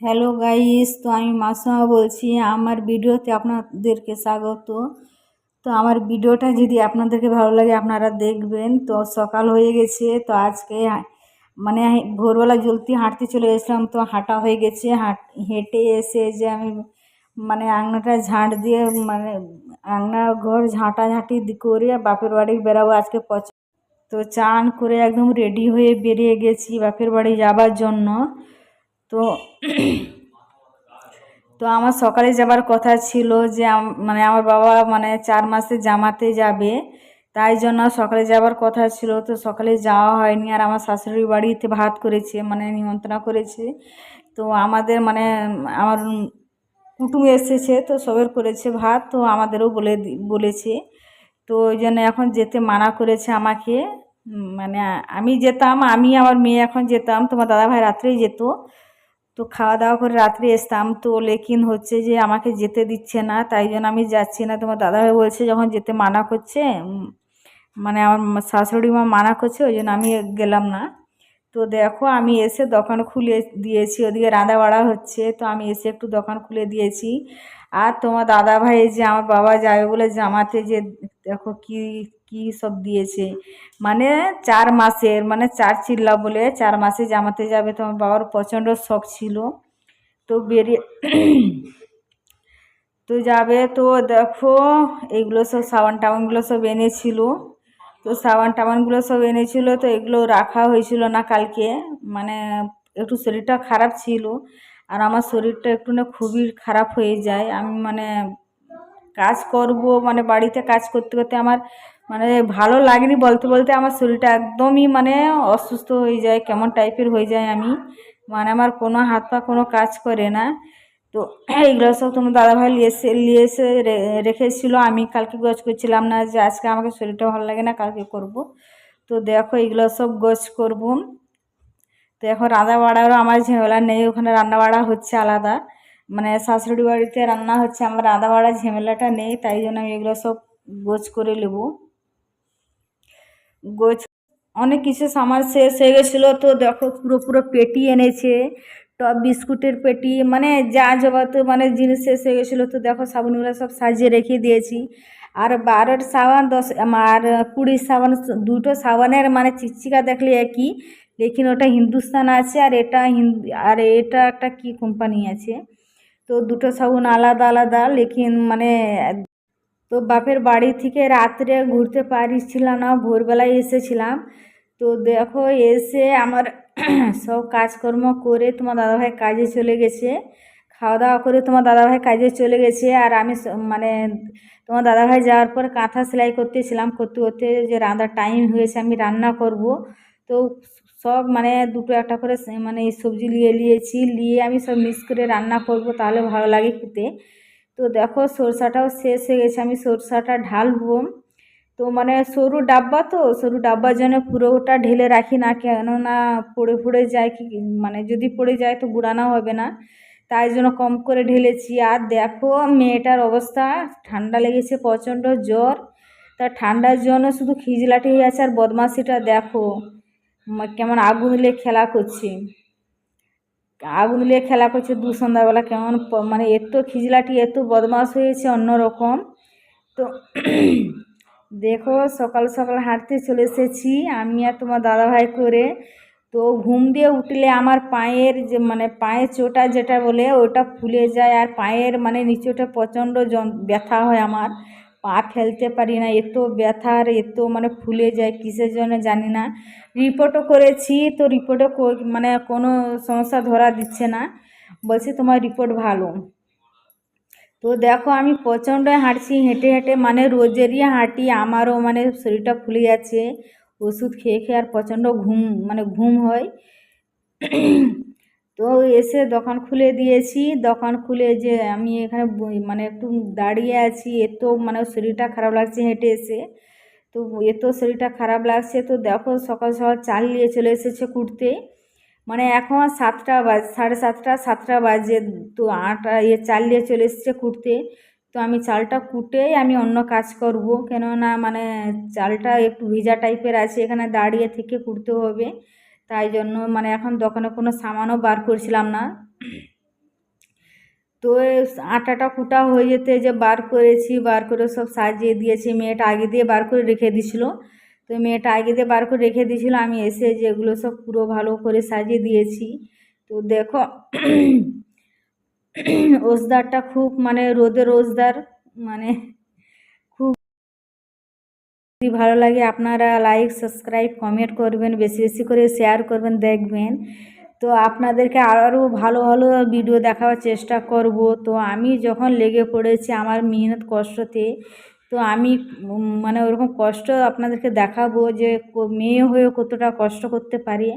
Hello guys, তো আমি মাসুমা বলছি। আমার ভিডিওতে আপনাদেরকে স্বাগত। তো আমার ভিডিওটা যদি আপনাদেরকে ভালো লাগে আপনারা দেখবেন। তো সকাল হয়ে গেছে, তো আজকে মানে ভোরবেলা জলদি হাঁটতে চলে এসেছিলাম, তো হাঁটা হয়ে গেছে। হেঁটে এসে যে আমি আঙনাটা ঝাঁট দিয়ে আঙনা ঘর ঝাঁটাঝাঁটি করে বাপের বাড়ি বেরাবো আজকে তো চান করে একদম রেডি হয়ে বেরিয়ে গেছি বাপের বাড়ি যাবার জন্য। তো তো আমার সকালে যাবার কথা ছিল যে আমার বাবা 4 মাসে জামাতে যাবে, তাই জন্য সকালে যাবার কথা ছিল। তো সকালে যাওয়া হয়নি, আর আমার শাশুড়ি বাড়িতে ভাত করেছে, নিমন্ত্রণ করেছে। তো আমাদের আমার কুটুম এসেছে, তো সবের করেছে ভাত, তো আমাদেরও বলেছে। তো ওই জন্য এখন যেতে মানা করেছে আমাকে। আমি যেতাম, আমি আমার মেয়ে এখন যেতাম, তোমার দাদাভাই রাত্রেই যেত। তো খাওয়া দাওয়া করে রাত্রে আসতাম, তো লেকিন হচ্ছে যে আমাকে যেতে দিচ্ছে না, তাই জন্য আমি যাচ্ছি না। তোমার দাদাভাই বলছে যখন যেতে মানা করছে, আমার শাশুড়ি মা মানা করছে, ওই জন্য আমি গেলাম না। তো দেখো আমি এসে দোকান খুলে দিয়েছি, ওদিকে রাঁধা বাড়া হচ্ছে, তো আমি এসে একটু দোকান খুলে দিয়েছি। আর তোমার দাদাভাই যে আমার বাবা যাবে বলে জামাতে, যে দেখো কি কি সব দিয়েছে। 4 মাসের 4 চিল্লা বলে 4 মাসে জামাতে যাবে, তো আমার বাবার প্রচণ্ড শখ ছিল। তো বেরিয়ে তো যাবে, তো দেখো এইগুলো সব সাবান টাবানগুলো সব এনেছিল। তো সাবান টাবানগুলো সব এনেছিল, তো এগুলো রাখা হয়েছিল না কালকে। মানে একটু শরীরটা খারাপ ছিল, আর আমার শরীরটা একটু না খুবই খারাপ হয়ে যায়। আমি কাজ করব, বাড়িতে কাজ করতে করতে আমার ভালো লাগেনি, বলতে বলতে আমার শরীরটা একদমই অসুস্থ হয়ে যায়, কেমন টাইপের হয়ে যায়। আমি আমার কোনো হাত পা কোনো কাজ করে না। তো এইগুলো সব তোমার দাদাভাই নিয়ে এসে রেখেছিল। আমি কালকে গোছ করছিলাম না, যে আজকে আমাকে শরীরটা ভালো লাগে না, কালকে করব। তো দেখো এইগুলো সব গোছ করব। তো এখন রান্না বাড়ারও আমার ঝামেলা নেই, ওখানে রান্না বাড়া হচ্ছে আলাদা, শাশুড়ি বাড়িতে রান্না হচ্ছে, আমার রান্না বাড়ার ঝামেলাটা নেই, তাই জন্য আমি এগুলো সব গোছ করে নেব। গোছ অনেক কিছু সামান শেষ হয়ে গেছিলো, তো দেখো পুরো পুরো পেটি এনেছে, টপ বিস্কুটের পেটি, যা যাবতীয় জিনিস শেষ হয়ে গেছিলো। তো দেখো সাবানগুলো সব সাজিয়ে রেখে দিয়েছি। আর 12 সাবান 10 আর 20 সাবান, দুটো সাবানের চিকচিকা দেখলে একই, লেকিন ওটা হিন্দুস্তান আছে, আর এটা একটা কি কোম্পানি আছে। তো দুটো সাবান আলাদা আলাদা, লেকিন তো বাপের বাড়ি থেকে রাত্রে ঘুরতে পারছিলাম না, ভোরবেলায় এসেছিলাম। তো দেখো এসে আমার সব কাজকর্ম করে তোমার দাদাভাই কাজে চলে গেছে, খাওয়া দাওয়া করে তোমার দাদাভাই কাজে চলে গেছে। আর আমি তোমার দাদাভাই যাওয়ার পর কাঁথা সেলাই করতেছিলাম, করতে করতে যে রান্নার টাইম হয়েছে, আমি রান্না করব। তো সব দুটো একটা করে এই সবজি নিয়ে আমি সব মিক্স করে রান্না করব, তাহলে ভালো লাগে খেতে। তো দেখো সরষাটাও শেষ হয়ে গেছে, আমি সরষাটা ঢালবো। তো সরু ডাব্বা, তো সরু ডাব্বার জন্য পুরোটা ঢেলে রাখি না, কেননা পড়ে যায়, কি যদি পড়ে যায় তো গুড়ানো হবে না, তাই জন্য কম করে ঢেলেছি। আর দেখো মেয়েটার অবস্থা, ঠান্ডা লেগেছে, প্রচণ্ড জ্বর। তা ঠান্ডার জন্য শুধু খিজলাটি হয়ে আছে, আর বদমাশিটা দেখো কেমন আগুন নিয়ে খেলা করছে, দু সন্ধ্যাবেলা কেমন এত খিজলাটি, এত বদমাশ হয়েছে অন্যরকম। তো দেখো সকাল সকাল হাঁটতে চলে এসেছি আমি আর তোমার দাদাভাই করে। তো ঘুম দিয়ে উঠলে আমার পায়ের যে পায়ের চোটা যেটা বলে ওটা ফুলে যায়, আর পায়ের নিচেটা প্রচণ্ড ব্যথা হয়, আমার পা ফেলতে পারি না, এত ব্যথা, আর এত ফুলে যায়, কিসের জন্য জানি না। রিপোর্টও করেছি, তো রিপোর্টে কোনো সমস্যা ধরা দিচ্ছে না, বলছে তোমার রিপোর্ট ভালো। তো দেখো আমি প্রচণ্ড হাঁটছি, হেঁটে হেঁটে রোজেরই হাঁটি, আমারও শরীরটা ফুলে যাচ্ছে, ওষুধ খেয়ে খেয়ে, আর প্রচণ্ড ঘুম হয়। তো এসে দোকান খুলে দিয়েছি, দোকান খুলে যে আমি এখানে একটু দাঁড়িয়ে আছি, এত শরীরটা খারাপ লাগছে হেঁটে এসে। তো এত শরীরটা খারাপ লাগছে, তো দেখো সকাল সকাল চাল নিয়ে চলে এসেছে কুটতে, এখন 7টা বাজে, 7:30 7টা বাজে, তো চাল নিয়ে চলে এসেছে কুটতে। তো আমি চালটা কুটেই আমি অন্য কাজ করব, কেননা চালটা একটু ভিজা টাইপের আছে, এখানে দাঁড়িয়ে থেকে কুটতে হবে, তাই জন্য এখন দোকানে কোনো সামানও বার করছিলাম না। তো আটাটা কুটা হয়ে যেতে যে বার করেছি, বার করে সব সাজিয়ে দিয়েছি। মেয়েটা আগে দিয়ে বার করে রেখে দিয়েছিল, তো মেয়েটা আগে দিয়ে বার করে রেখে দিয়েছিল, আমি এসে যেগুলো সব পুরো ভালো করে সাজিয়ে দিয়েছি। তো দেখো ওজদারটা খুব মানে রোদের ওজদার, মানে খুব যদি ভালো লাগে আপনারা লাইক সাবস্ক্রাইব কমেন্ট করবেন, বেশি বেশি করে শেয়ার করবেন, দেখবেন। তো আপনাদেরকে আরও ভালো ভালো ভিডিও দেখাবার চেষ্টা করব। তো আমি যখন লেগে পড়েছি আমার মেহনত কষ্টতে, তো আমি মানে ওরকম কষ্ট আপনাদেরকে দেখাবো যে মেয়ে হয়ে কতটা কষ্ট করতে পারি।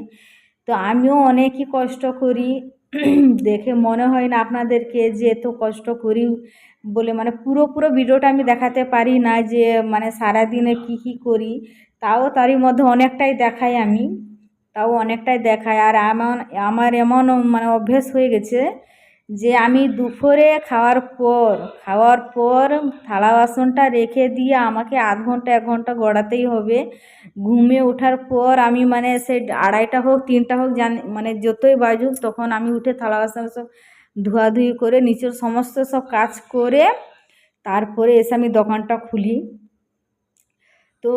তো আমিও অনেকই কষ্ট করি, দেখে মনে হয় না আপনাদেরকে যে এত কষ্ট করি বলে, মানে পুরো পুরো ভিডিওটা আমি দেখাতে পারি না যে মানে সারাদিনে কি কি করি, তাও তারই মধ্যে অনেকটাই দেখাই আমি, তাও অনেকটাই দেখাই। আর আমার এমন মানে অভ্যেস হয়ে গেছে যে আমি দুপুরে খাওয়ার পর থালা বাসনটা রেখে দিয়ে আমাকে আধ ঘন্টা 1 ঘন্টা গড়াতেই হবে। ঘুমে ওঠার পর আমি মানে সে 2:30টা হোক 3টা হোক মানে যতই বাজুক, তখন আমি উঠে থালা বাসন সব ধোয়াধুয়ি করে নিচের সমস্ত সব কাজ করে তারপরে এসে আমি দোকানটা খুলি। তো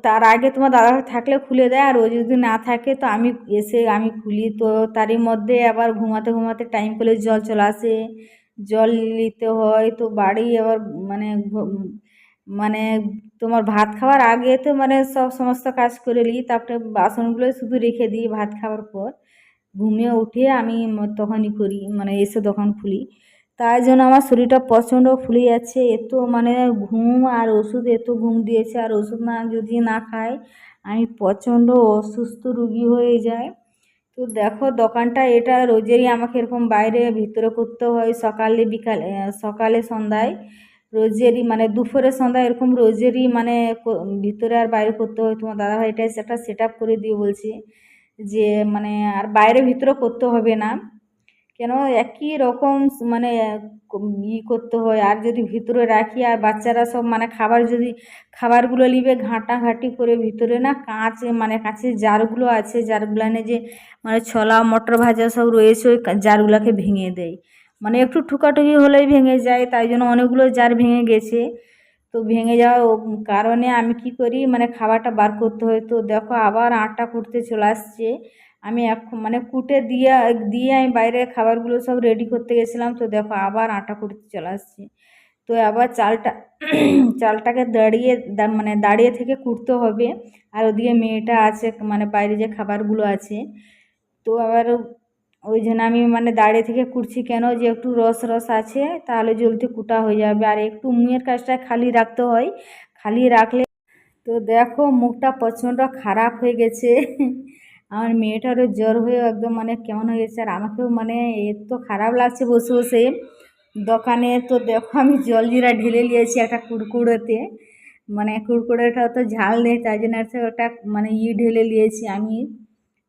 তার আগে তোমার দাদাভাই থাকলে খুলে দেয়, আর ও যদি না থাকে তো আমি এসে আমি খুলি। তো তারই মধ্যে আবার ঘুমাতে ঘুমাতে টাইম পেলে জল চলে আসে, জল নিতে হয়। তো বাড়ি আবার মানে মানে তোমার ভাত খাওয়ার আগে তো মানে সমস্ত কাজ করে নিই, তারপরে বাসনগুলো শুধু রেখে দিই ভাত খাওয়ার পর। ঘুমিয়ে উঠে আমি তখনই করি, মানে এসে দোকান খুলি। তাই জন্য আমার শরীরটা প্রচণ্ড ফুলে যাচ্ছে, এত মানে ঘুম আর ওষুধ, এত ঘুম দিয়েছে, আর ওষুধ যদি না খাই আমি প্রচণ্ড অসুস্থ রোগী হয়ে যাই। তো দেখো দোকানটা এটা রোজেরই আমাকে এরকম বাইরে ভিতরে করতে হয়, সকালে বিকালে, সকালে সন্ধ্যায়, রোজেরই মানে দুপুরে সন্ধ্যায়, এরকম রোজেরই মানে ভিতরে আর বাইরে করতে হয়। তোমার দাদাভাই এটা একটা সেট আপ করে দিয়ে বলছে যে মানে আর বাইরে ভিতরে করতে হবে না, কেন একই রকম মানে করতে হয়। আর যদি ভিতরে রাখি আর বাচ্চারা সব মানে খাবারগুলো নিবে ঘাঁটাঘাঁটি করে, ভিতরে না কাঁচ মানে কাঁচের জারগুলো আছে, জারগুলানে যে মানে ছোলা মটর ভাজা সব রয়েছে, ওই জারগুলোকে ভেঙে দেয়, মানে একটু ঠুকাঠুকি হলেই ভেঙে যায়। তাই জন্য অনেকগুলো জার ভেঙে গেছে। তো ভেঙে যাওয়ার কারণে আমি কি করি, মানে খাবারটা বার করতে হয়। তো দেখো আবার আটা কুটতে চলে আসছে, আমি এখন মানে কুটে দিয়ে দিয়ে আমি বাইরে খাবারগুলো সব রেডি করতে গেছিলাম। তো দেখো আবার আটা কুটতে চলে আসছে। তো আবার চালটাকে মানে দাঁড়িয়ে থেকে কুটতে হবে। আর ওদিকে মেয়েটা আছে, মানে বাইরে যে খাবারগুলো আছে, তো আবার ওই জন্য আমি মানে দাঁড়িয়ে থেকে কুটছি, কেন যে একটু রস রস আছে, তাহলে জলদি কুটা হয়ে যাবে। আর একটু মুখের কাজটা খালি রাখতে হয়, খালি রাখলে। তো দেখো মুখটা প্রচণ্ড খারাপ হয়ে গেছে, আমার মেয়েটারও জ্বর হয়ে একদম মানে কেমন হয়ে গেছে, আর আমাকেও মানে এত খারাপ লাগছে বসে বসে দোকানে। তো দেখো আমি জলজিরা ঢেলে নিয়েছি একটা কুড়কুড়োতে, মানে কুড়কুড়োটা তো ঝাল নেই, তাই জন্য ওটা মানে ঢেলে নিয়েছি আমি,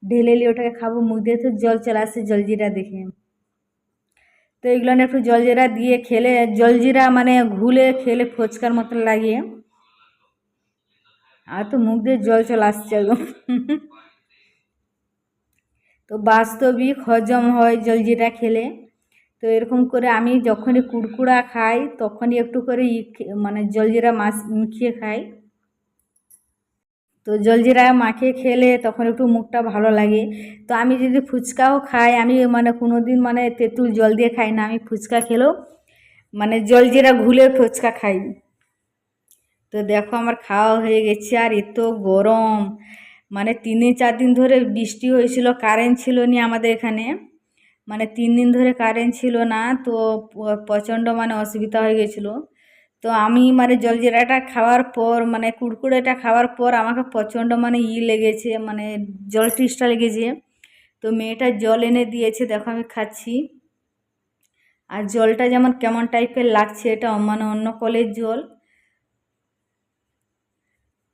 ঢেলে নিয়ে ওটাকে খাবো, মুখ দিয়ে তো জল চলে আসছে জলজিরা দেখে। তো এগুলো একটু জলজিরা দিয়ে খেলে, জলজিরা মানে ঘুলে খেলে ফুচকার মতন লাগে, আর তো মুখ দিয়ে জল চলে আসছে একদম। তো বাস্তবিক হজম হয় জলজিরা খেলে। তো এরকম করে আমি যখনই কুড়কুড়া খাই তখনই একটু করে মানে জলজিরা মাখিয়ে খাই। তো জলজিরা মাখিয়ে খেলে তখন একটু মুখটা ভালো লাগে। তো আমি যদি ফুচকাও খাই, আমি মানে কোনো দিন মানে তেঁতুল জল দিয়ে খাই না, আমি ফুচকা খেলেও মানে জলজিরা ঘুলে ফুচকা খাই। তো দেখো আমার খাওয়া হয়ে গেছে, আর এত গরম, মানে 3-4 দিন ধরে বৃষ্টি হয়েছিল, কারেন্ট ছিল না আমাদের এখানে, মানে 3 দিন ধরে কারেন্ট ছিল না। তো প্রচণ্ড মানে অসুবিধা হয়ে গেছিলো। তো আমি মানে জলজিরাটা খাওয়ার পর, মানে কুড়কুড়েটা খাওয়ার পর আমাকে প্রচণ্ড মানে লেগেছে, মানে জল তৃষ্ণা লেগেছে। তো মেয়েটা জল এনে দিয়েছে, দেখো আমি খাচ্ছি। আর জলটা যেমন কেমন টাইপের লাগছে, এটা মানে অন্য কলের জল।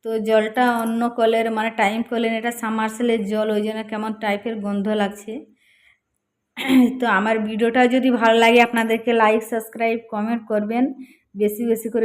তো জলটা অন্য কলের মানে টাইম কলের, এটা সাবমার্সেলের জল, ওই জন্য কেমন টাইপের গন্ধ লাগছে। তো আমার ভিডিওটা যদি ভালো লাগে আপনাদেরকে লাইক সাবস্ক্রাইব কমেন্ট করবেন, বেশি বেশি করে।